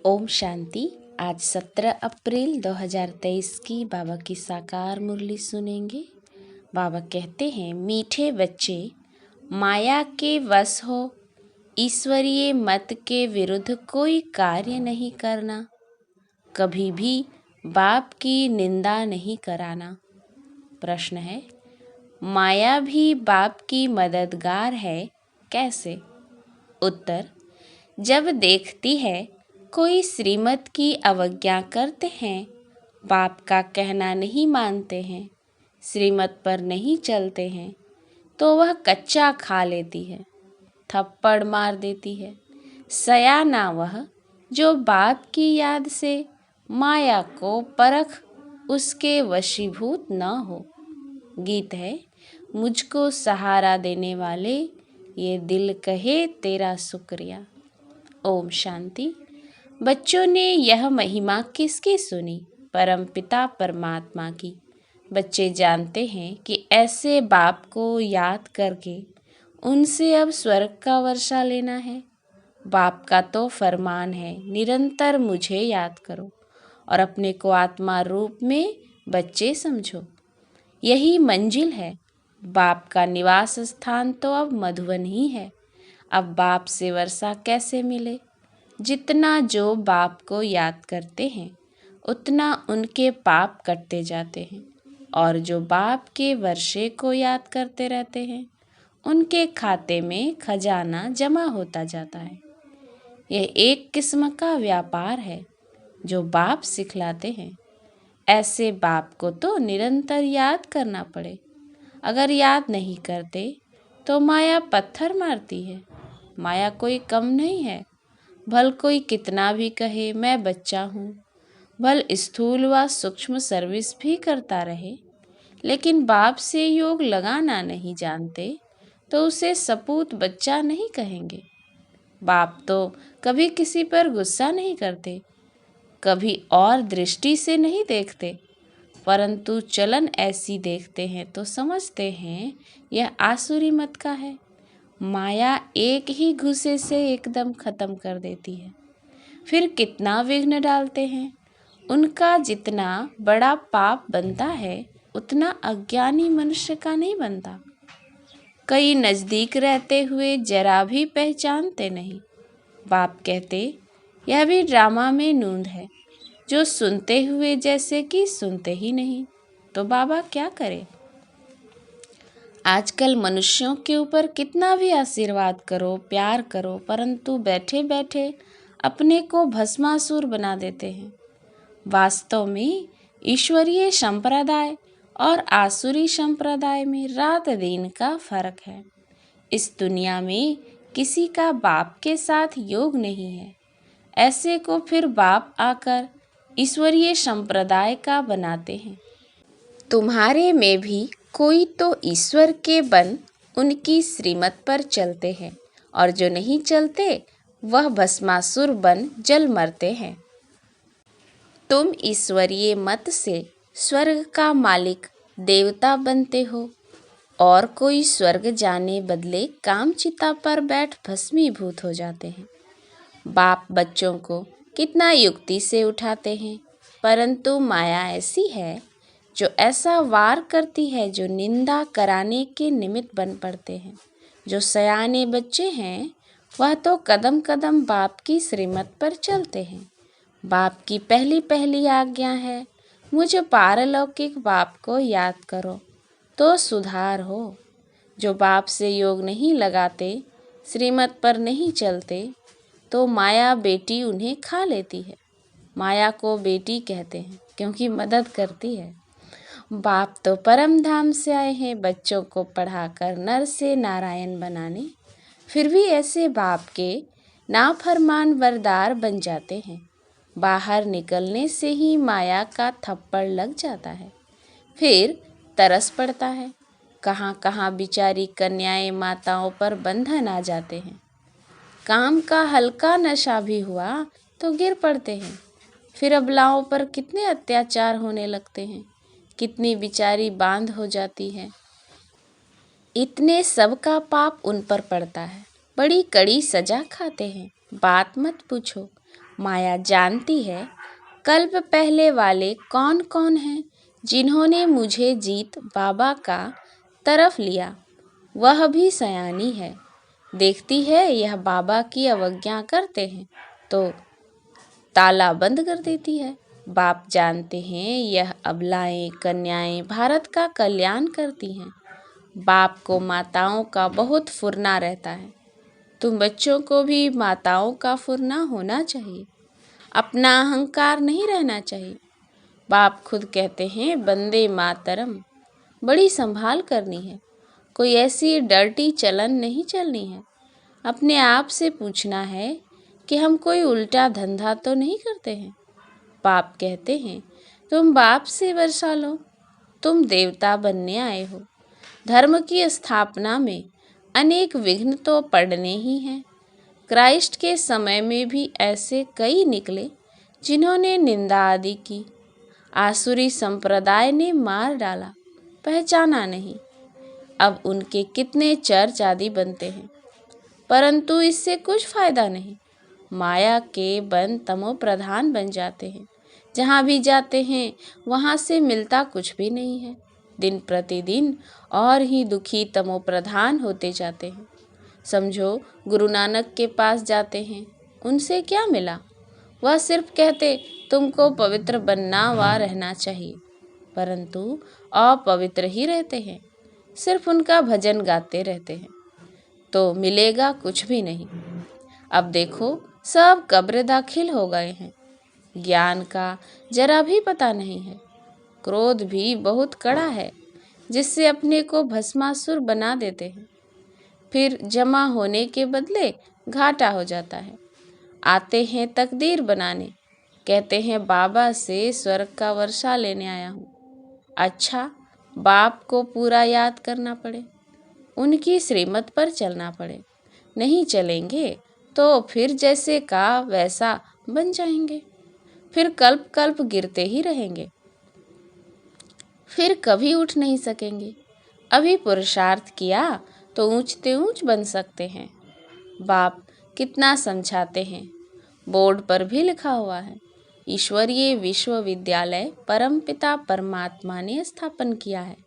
ओम शांति। आज 17 अप्रैल 2023 की बाबा की साकार मुरली सुनेंगे। बाबा कहते हैं, मीठे बच्चे माया के वश हो, ईश्वरीय मत के विरुद्ध कोई कार्य नहीं करना, कभी भी बाप की निंदा नहीं कराना। प्रश्न है, माया भी बाप की मददगार है, कैसे? उत्तर, जब देखती है कोई श्रीमत की अवज्ञा करते हैं, बाप का कहना नहीं मानते हैं, श्रीमत पर नहीं चलते हैं, तो वह कच्चा खा लेती है, थप्पड़ मार देती है। सयाना वह जो बाप की याद से माया को परख उसके वशीभूत न हो। गीत है, मुझको सहारा देने वाले ये दिल कहे तेरा शुक्रिया। ओम शांति। बच्चों ने यह महिमा किसकी सुनी? परमपिता परमात्मा की। बच्चे जानते हैं कि ऐसे बाप को याद करके उनसे अब स्वर्ग का वर्षा लेना है। बाप का तो फरमान है, निरंतर मुझे याद करो और अपने को आत्मा रूप में बच्चे समझो। यही मंजिल है। बाप का निवास स्थान तो अब मधुवन ही है। अब बाप से वर्षा कैसे मिले? जितना जो बाप को याद करते हैं, उतना उनके पाप कटते जाते हैं, और जो बाप के वर्षे को याद करते रहते हैं, उनके खाते में खजाना जमा होता जाता है। यह एक किस्म का व्यापार है जो बाप सिखलाते हैं। ऐसे बाप को तो निरंतर याद करना पड़े। अगर याद नहीं करते तो माया पत्थर मारती है। माया कोई कम नहीं है। भल कोई कितना भी कहे मैं बच्चा हूँ, भल स्थूल व सूक्ष्म सर्विस भी करता रहे, लेकिन बाप से योग लगाना नहीं जानते तो उसे सपूत बच्चा नहीं कहेंगे। बाप तो कभी किसी पर गुस्सा नहीं करते, कभी और दृष्टि से नहीं देखते, परंतु चलन ऐसी देखते हैं तो समझते हैं यह आसुरी मत का है। माया एक ही घुसे से एकदम खत्म कर देती है। फिर कितना विघ्न डालते हैं। उनका जितना बड़ा पाप बनता है उतना अज्ञानी मनुष्य का नहीं बनता। कई नज़दीक रहते हुए जरा भी पहचानते नहीं। बाप कहते, यह भी ड्रामा में नूंद है, जो सुनते हुए जैसे कि सुनते ही नहीं। तो बाबा क्या करे? आजकल मनुष्यों के ऊपर कितना भी आशीर्वाद करो, प्यार करो, परंतु बैठे बैठे अपने को भस्मासुर बना देते हैं। वास्तव में ईश्वरीय संप्रदाय और आसुरी संप्रदाय में रात दिन का फर्क है। इस दुनिया में किसी का बाप के साथ योग नहीं है। ऐसे को फिर बाप आकर ईश्वरीय संप्रदाय का बनाते हैं। तुम्हारे में भी कोई तो ईश्वर के बन उनकी श्रीमत पर चलते हैं, और जो नहीं चलते वह भस्मासुर बन जल मरते हैं। तुम ईश्वरीय मत से स्वर्ग का मालिक देवता बनते हो, और कोई स्वर्ग जाने बदले कामचिता पर बैठ भस्मीभूत हो जाते हैं। बाप बच्चों को कितना युक्ति से उठाते हैं, परंतु माया ऐसी है जो ऐसा वार करती है जो निंदा कराने के निमित्त बन पड़ते हैं। जो सयाने बच्चे हैं वह तो कदम कदम बाप की श्रीमत पर चलते हैं। बाप की पहली पहली आज्ञा है, मुझ पारलौकिक बाप को याद करो तो सुधार हो। जो बाप से योग नहीं लगाते, श्रीमत पर नहीं चलते, तो माया बेटी उन्हें खा लेती है। माया को बेटी कहते हैं क्योंकि मदद करती है। बाप तो परम धाम से आए हैं बच्चों को पढ़ाकर नर से नारायण बनाने, फिर भी ऐसे बाप के नाफरमान वरदार बन जाते हैं। बाहर निकलने से ही माया का थप्पड़ लग जाता है। फिर तरस पड़ता है। कहाँ कहाँ बिचारी कन्याएं माताओं पर बंधन आ जाते हैं। काम का हल्का नशा भी हुआ तो गिर पड़ते हैं। फिर अबलाओं पर कितने अत्याचार होने लगते हैं, कितनी बिचारी बांध हो जाती है। इतने सब का पाप उन पर पड़ता है, बड़ी कड़ी सजा खाते हैं। बात मत पूछो, माया जानती है कल्प पहले वाले कौन कौन हैं जिन्होंने मुझे जीत बाबा का तरफ लिया। वह भी सयानी है, देखती है यह बाबा की अवज्ञा करते हैं तो ताला बंद कर देती है। बाप जानते हैं यह अबलाएं कन्याएं भारत का कल्याण करती हैं। बाप को माताओं का बहुत फुरना रहता है। तुम बच्चों को भी माताओं का फुरना होना चाहिए, अपना अहंकार नहीं रहना चाहिए। बाप खुद कहते हैं बंदे मातरम, बड़ी संभाल करनी है, कोई ऐसी डर्टी चलन नहीं चलनी है। अपने आप से पूछना है कि हम कोई उल्टा धंधा तो नहीं करते हैं। बाप कहते हैं तुम बाप से वर्षा लो, तुम देवता बनने आए हो। धर्म की स्थापना में अनेक विघ्न तो पड़ने ही हैं। क्राइस्ट के समय में भी ऐसे कई निकले जिन्होंने निंदा आदि की। आसुरी संप्रदाय ने मार डाला, पहचाना नहीं। अब उनके कितने चर्च आदि बनते हैं, परंतु इससे कुछ फायदा नहीं। माया के बन तमो प्रधान बन जाते हैं। जहाँ भी जाते हैं वहाँ से मिलता कुछ भी नहीं है। दिन प्रतिदिन और ही दुखी तमो प्रधान होते जाते हैं। समझो गुरु नानक के पास जाते हैं, उनसे क्या मिला? वह सिर्फ कहते तुमको पवित्र बनना व रहना चाहिए, परंतु अपवित्र ही रहते हैं। सिर्फ उनका भजन गाते रहते हैं तो मिलेगा कुछ भी नहीं। अब देखो सब कब्र दाखिल हो गए हैं। ज्ञान का जरा भी पता नहीं है। क्रोध भी बहुत कड़ा है, जिससे अपने को भस्मासुर बना देते हैं। फिर जमा होने के बदले घाटा हो जाता है। आते हैं तकदीर बनाने, कहते हैं बाबा से स्वर्ग का वर्षा लेने आया हूँ। अच्छा, बाप को पूरा याद करना पड़े, उनकी श्रीमत पर चलना पड़े। नहीं चलेंगे तो फिर जैसे का वैसा बन जाएंगे। फिर कल्प कल्प गिरते ही रहेंगे, फिर कभी उठ नहीं सकेंगे। अभी पुरुषार्थ किया तो ऊंचते ऊंच बन सकते हैं। बाप कितना समझाते हैं, बोर्ड पर भी लिखा हुआ है, ईश्वरीय विश्वविद्यालय परमपिता परमात्मा ने स्थापन किया है।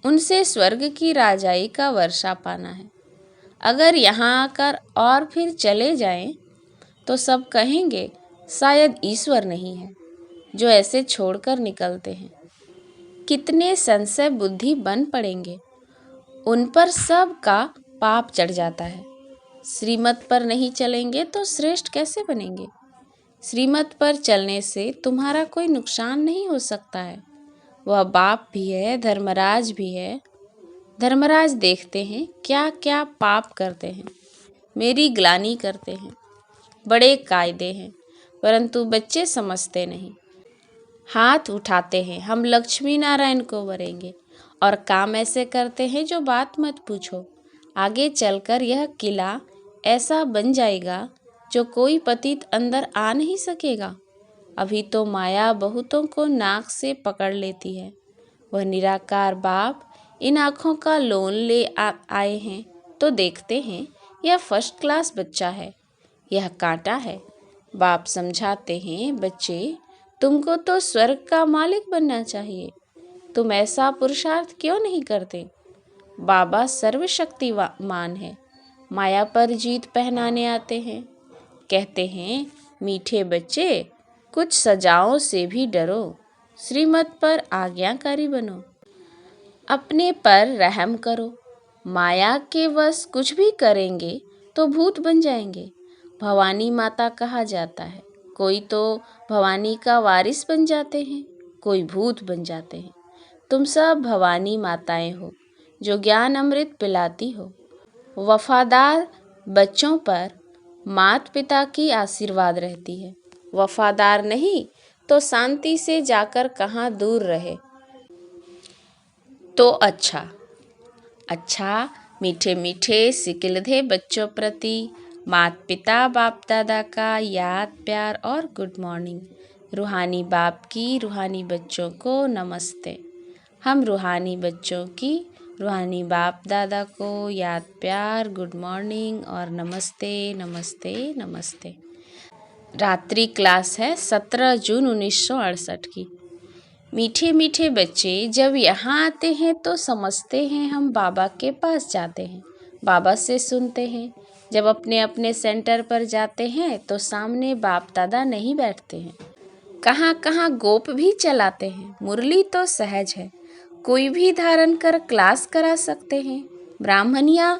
उनसे स्वर्ग की राजाई का वर्षा पाना है। अगर यहाँ आकर और फिर चले जाएं तो सब कहेंगे शायद ईश्वर नहीं है जो ऐसे छोड़कर निकलते हैं। कितने संशय बुद्धि बन पड़ेंगे, उन पर सब का पाप चढ़ जाता है। श्रीमत पर नहीं चलेंगे तो श्रेष्ठ कैसे बनेंगे? श्रीमत पर चलने से तुम्हारा कोई नुकसान नहीं हो सकता है। वह बाप भी है, धर्मराज भी है। धर्मराज देखते हैं क्या क्या पाप करते हैं, मेरी ग्लानि करते हैं। बड़े कायदे हैं, परंतु बच्चे समझते नहीं। हाथ उठाते हैं हम लक्ष्मी नारायण को वरेंगे, और काम ऐसे करते हैं जो बात मत पूछो। आगे चलकर यह किला ऐसा बन जाएगा जो कोई पतित अंदर आ नहीं सकेगा। अभी तो माया बहुतों को नाक से पकड़ लेती है। वह निराकार बाप इन आँखों का लोन ले आए हैं तो देखते हैं यह फर्स्ट क्लास बच्चा है, यह कांटा है। बाप समझाते हैं बच्चे, तुमको तो स्वर्ग का मालिक बनना चाहिए, तुम ऐसा पुरुषार्थ क्यों नहीं करते? बाबा सर्वशक्तिमान है, माया पर जीत पहनाने आते हैं। कहते हैं मीठे बच्चे, कुछ सजाओं से भी डरो, श्रीमत पर आज्ञाकारी बनो, अपने पर रहम करो। माया के वश कुछ भी करेंगे तो भूत बन जाएंगे। भवानी माता कहा जाता है, कोई तो भवानी का वारिस बन जाते हैं, कोई भूत बन जाते हैं। तुम सब भवानी माताएं हो जो ज्ञान अमृत पिलाती हो। वफादार बच्चों पर माता पिता की आशीर्वाद रहती है। वफादार नहीं तो शांति से जाकर कहाँ दूर रहे तो अच्छा। मीठे मीठे सिकिलधे बच्चों प्रति माता पिता बाप दादा का याद प्यार और गुड मॉर्निंग। रूहानी बाप की रूहानी बच्चों को नमस्ते। हम रूहानी बच्चों की रूहानी बाप दादा को याद प्यार गुड मॉर्निंग और नमस्ते नमस्ते नमस्ते। रात्रि क्लास है 17 जून 1968 की। मीठे मीठे बच्चे जब यहाँ आते हैं तो समझते हैं हम बाबा के पास जाते हैं, बाबा से सुनते हैं। जब अपने अपने सेंटर पर जाते हैं तो सामने बाप दादा नहीं बैठते हैं, कहाँ कहाँ गोप भी चलाते हैं। मुरली तो सहज है, कोई भी धारण कर क्लास करा सकते हैं। ब्राह्मणियाँ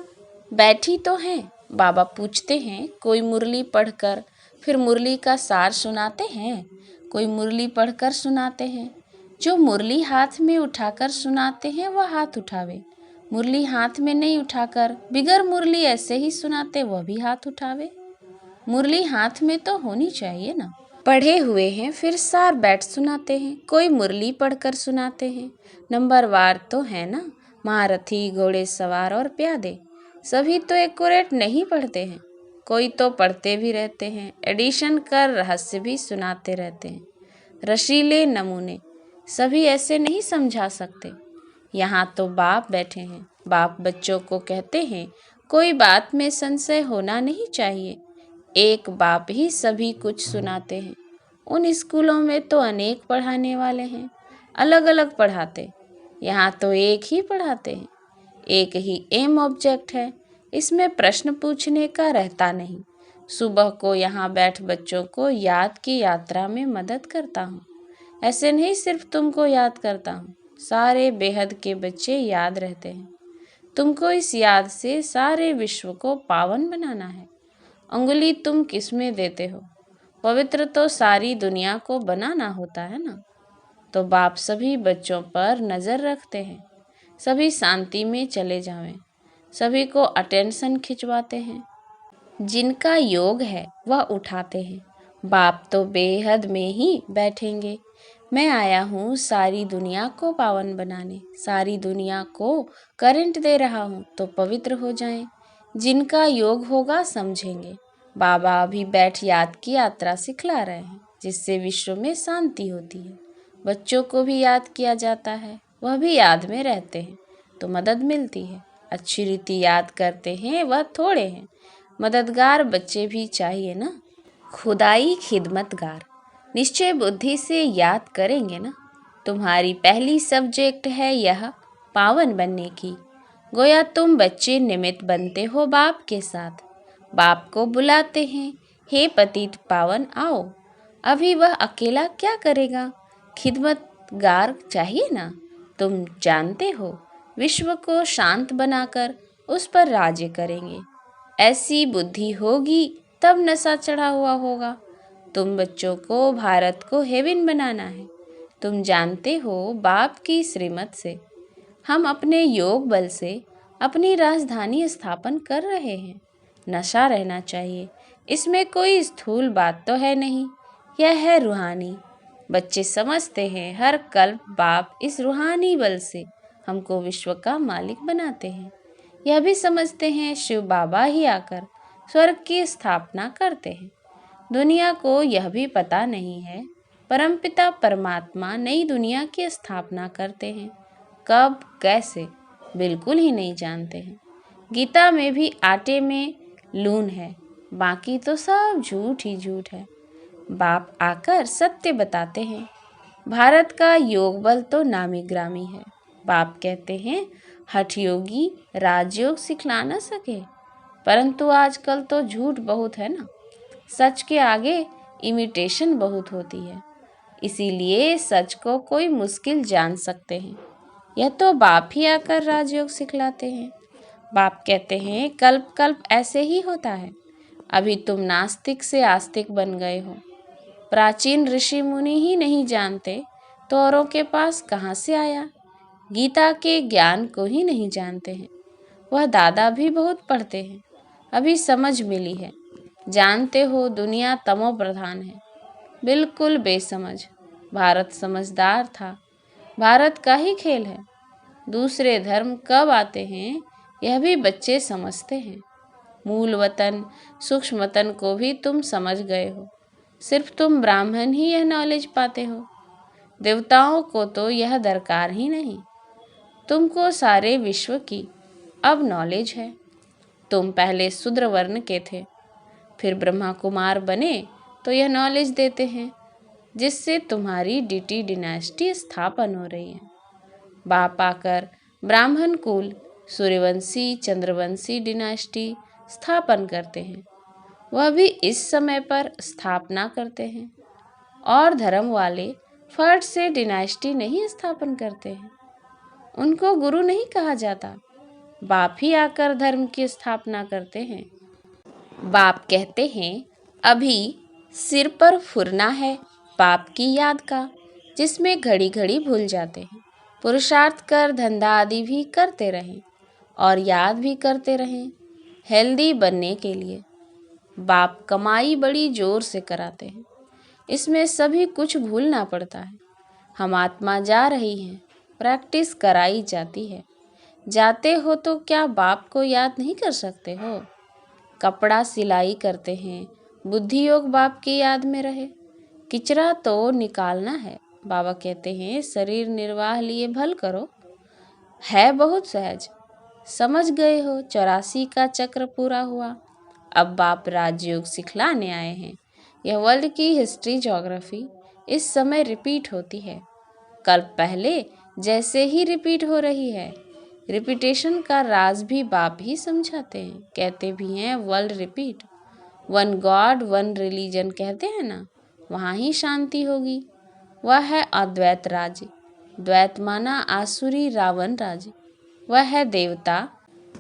बैठी तो हैं, बाबा पूछते हैं कोई मुरली पढ़कर, फिर मुरली का सार सुनाते हैं। कोई मुरली पढ़कर सुनाते हैं। जो मुरली हाथ में उठाकर सुनाते हैं वह हाथ उठावे, मुरली हाथ में नहीं उठाकर बिगर मुरली ऐसे ही सुनाते वह भी हाथ उठावे। मुरली हाथ में तो होनी चाहिए ना। पढ़े हुए हैं फिर सार बैठ सुनाते हैं, कोई मुरली पढ़कर सुनाते हैं। नंबरवार तो है ना, महारथी घोड़े सवार और प्यादे, सभी तो एक्यूरेट नहीं पढ़ते हैं, कोई तो पढ़ते भी रहते हैं, एडिशन कर रहस्य भी सुनाते रहते हैं। रसीले नमूने सभी ऐसे नहीं समझा सकते। यहाँ तो बाप बैठे हैं, बाप बच्चों को कहते हैं कोई बात में संशय होना नहीं चाहिए, एक बाप ही सभी कुछ सुनाते हैं। उन स्कूलों में तो अनेक पढ़ाने वाले हैं, अलग अलग पढ़ाते, यहाँ तो एक ही पढ़ाते हैं। एक ही एम ऑब्जेक्ट है, इसमें प्रश्न पूछने का रहता नहीं। सुबह को यहाँ बैठ बच्चों को याद की यात्रा में मदद करता हूँ। ऐसे नहीं सिर्फ तुमको याद करता हूँ, सारे बेहद के बच्चे याद रहते हैं। तुमको इस याद से सारे विश्व को पावन बनाना है। अंगुली तुम किस में देते हो? पवित्र तो सारी दुनिया को बनाना होता है ना। तो बाप सभी बच्चों पर नज़र रखते हैं, सभी शांति में चले जावें, सभी को अटेंशन खिंचवाते हैं। जिनका योग है वह उठाते हैं, बाप तो बेहद में ही बैठेंगे। मैं आया हूँ सारी दुनिया को पावन बनाने, सारी दुनिया को करंट दे रहा हूँ तो पवित्र हो जाएं। जिनका योग होगा समझेंगे। बाबा अभी बैठ याद की यात्रा सिखला रहे हैं, जिससे विश्व में शांति होती है। बच्चों को भी याद किया जाता है, वह भी याद में रहते हैं तो मदद मिलती है। अच्छी रीति याद करते हैं वह थोड़े हैं, मददगार बच्चे भी चाहिए ना। खुदाई खिदमतगार निश्चय बुद्धि से याद करेंगे ना। तुम्हारी पहली सब्जेक्ट है यह पावन बनने की। गोया तुम बच्चे निमित्त बनते हो बाप के साथ। बाप को बुलाते हैं, हे पतित पावन आओ। अभी वह अकेला क्या करेगा, खिदमतगार चाहिए ना। तुम जानते हो विश्व को शांत बनाकर उस पर राज्य करेंगे। ऐसी बुद्धि होगी तब नशा चढ़ा हुआ होगा। तुम बच्चों को भारत को हेवन बनाना है। तुम जानते हो बाप की श्रीमत से हम अपने योग बल से अपनी राजधानी स्थापन कर रहे हैं। नशा रहना चाहिए, इसमें कोई स्थूल बात तो है नहीं, यह है रूहानी। बच्चे समझते हैं हर कल्प बाप इस रूहानी बल से हमको विश्व का मालिक बनाते हैं। यह भी समझते हैं शिव बाबा ही आकर स्वर्ग की स्थापना करते हैं। दुनिया को यह भी पता नहीं है परमपिता परमात्मा नई दुनिया की स्थापना करते हैं, कब कैसे बिल्कुल ही नहीं जानते हैं। गीता में भी आटे में लून है, बाकी तो सब झूठ ही झूठ है। बाप आकर सत्य बताते हैं। भारत का योग बल तो नामी ग्रामी है। बाप कहते हैं हठ योगी राजयोग सिखला न सके, परंतु आजकल तो झूठ बहुत है ना, सच के आगे इमिटेशन बहुत होती है। इसीलिए सच को कोई मुश्किल जान सकते हैं। यह तो बाप ही आकर राजयोग सिखलाते हैं। बाप कहते हैं कल्प कल्प ऐसे ही होता है। अभी तुम नास्तिक से आस्तिक बन गए हो। प्राचीन ऋषि मुनि ही नहीं जानते तो औरों के पास कहाँ से आया। गीता के ज्ञान को ही नहीं जानते हैं। वह दादा भी बहुत पढ़ते हैं, अभी समझ मिली है। जानते हो दुनिया तमो प्रधान है, बिल्कुल बेसमझ। भारत समझदार था, भारत का ही खेल है। दूसरे धर्म कब आते हैं यह भी बच्चे समझते हैं। मूल वतन सूक्ष्म वतन को भी तुम समझ गए हो, सिर्फ तुम ब्राह्मण ही यह नॉलेज पाते हो। देवताओं को तो यह दरकार ही नहीं। तुमको सारे विश्व की अब नॉलेज है। तुम पहले शूद्र वर्ण के थे, फिर ब्रह्मा कुमार बने तो यह नॉलेज देते हैं जिससे तुम्हारी डीटी डिनास्टी स्थापन हो रही है। बाप आकर ब्राह्मण कुल, सूर्यवंशी, चंद्रवंशी डिनास्टी स्थापन करते हैं, वह भी इस समय पर स्थापना करते हैं। और धर्म वाले फट से डिनास्टी नहीं स्थापन करते हैं, उनको गुरु नहीं कहा जाता, बाप ही आकर धर्म की स्थापना करते हैं। बाप कहते हैं अभी सिर पर फुरना है बाप की याद का, जिसमें घड़ी घड़ी भूल जाते हैं। पुरुषार्थ कर धंधा आदि भी करते रहें और याद भी करते रहें हेल्दी बनने के लिए। बाप कमाई बड़ी जोर से कराते हैं, इसमें सभी कुछ भूलना पड़ता है। हम आत्मा जा रही हैं, प्रैक्टिस कराई जाती है। जाते हो तो क्या बाप को याद नहीं कर सकते हो? कपड़ा सिलाई करते हैं, बुद्धि योग बाप की याद में रहे। किचरा तो निकालना है, बाबा कहते हैं शरीर निर्वाह लिए भल करो। है बहुत सहज, समझ गए हो 84 का चक्र पूरा हुआ। अब बाप राजयोग सिखलाने आए हैं। यह वर्ल्ड की हिस्ट्री ज्योग्राफी इस समय रिपीट होती है, कल पहले जैसे ही रिपीट हो रही है। रिपीटेशन का राज भी बाप ही समझाते हैं, कहते भी हैं world repeat, one God one religion कहते हैं ना, वहाँ ही शांति होगी। वह है अद्वैत राज्य, द्वैत माना आसुरी रावण राज्य। वह है देवता,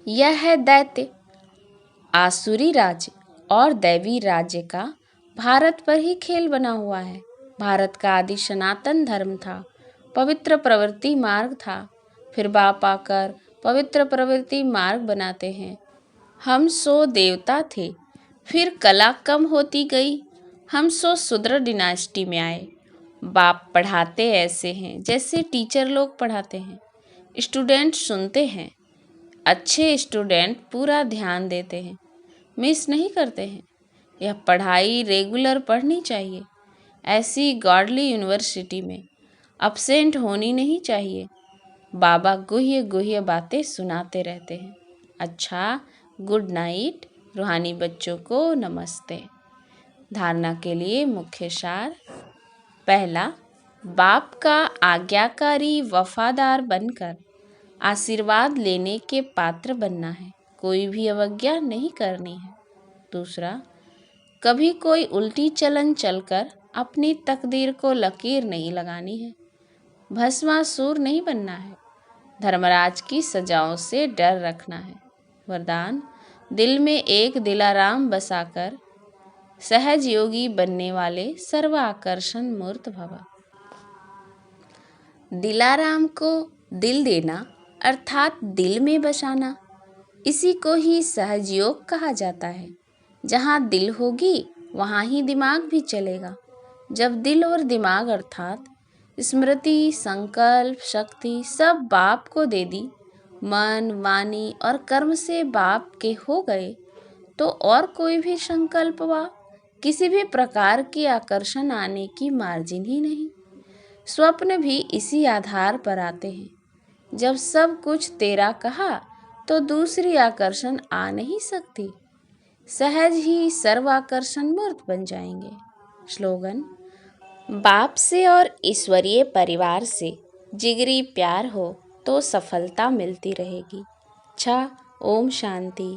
यह है दैत्य। आसुरी राज्य और दैवी राज्य का भारत पर ही खेल बना हुआ है। भारत का आदि सनातन धर्म था, पवित्र प्रवृत्ति मार्ग था। फिर बाप आकर पवित्र प्रवृत्ति मार्ग बनाते हैं। हम सो देवता थे, फिर कला कम होती गई, हम सो शूद्र डिनास्टी में आए। बाप पढ़ाते ऐसे हैं जैसे टीचर लोग पढ़ाते हैं, स्टूडेंट सुनते हैं। अच्छे स्टूडेंट पूरा ध्यान देते हैं, मिस नहीं करते हैं। यह पढ़ाई रेगुलर पढ़नी चाहिए। ऐसी गॉडली यूनिवर्सिटी में अपसेंट होनी नहीं चाहिए। बाबा गुह्य गुह्य बातें सुनाते रहते हैं। अच्छा, गुड नाइट। रूहानी बच्चों को नमस्ते। धारणा के लिए मुख्य सार। पहला, बाप का आज्ञाकारी वफादार बनकर आशीर्वाद लेने के पात्र बनना है, कोई भी अवज्ञा नहीं करनी है। दूसरा, कभी कोई उल्टी चलन चलकर अपनी तकदीर को लकीर नहीं लगानी है, भस्मासुर नहीं बनना है। धर्मराज की सजाओं से डर रखना है। वरदान, दिल में एक दिलाराम बसाकर सहज योगी बनने वाले सर्व आकर्षण मूर्त भव। दिलाराम को दिल देना अर्थात दिल में बसाना, इसी को ही सहज योग कहा जाता है। जहाँ दिल होगी वहाँ ही दिमाग भी चलेगा। जब दिल और दिमाग अर्थात स्मृति, संकल्प, शक्ति सब बाप को दे दी, मन, वाणी और कर्म से बाप के हो गए, तो और कोई भी संकल्प व किसी भी प्रकार की आकर्षण आने की मार्जिन ही नहीं। स्वप्न भी इसी आधार पर आते हैं। जब सब कुछ तेरा कहा तो दूसरी आकर्षण आ नहीं सकती, सहज ही सर्वाकर्षण मूर्त बन जाएंगे। स्लोगन, बाप से और ईश्वरीय परिवार से जिगरी प्यार हो तो सफलता मिलती रहेगी। अच्छा, ओम शांति।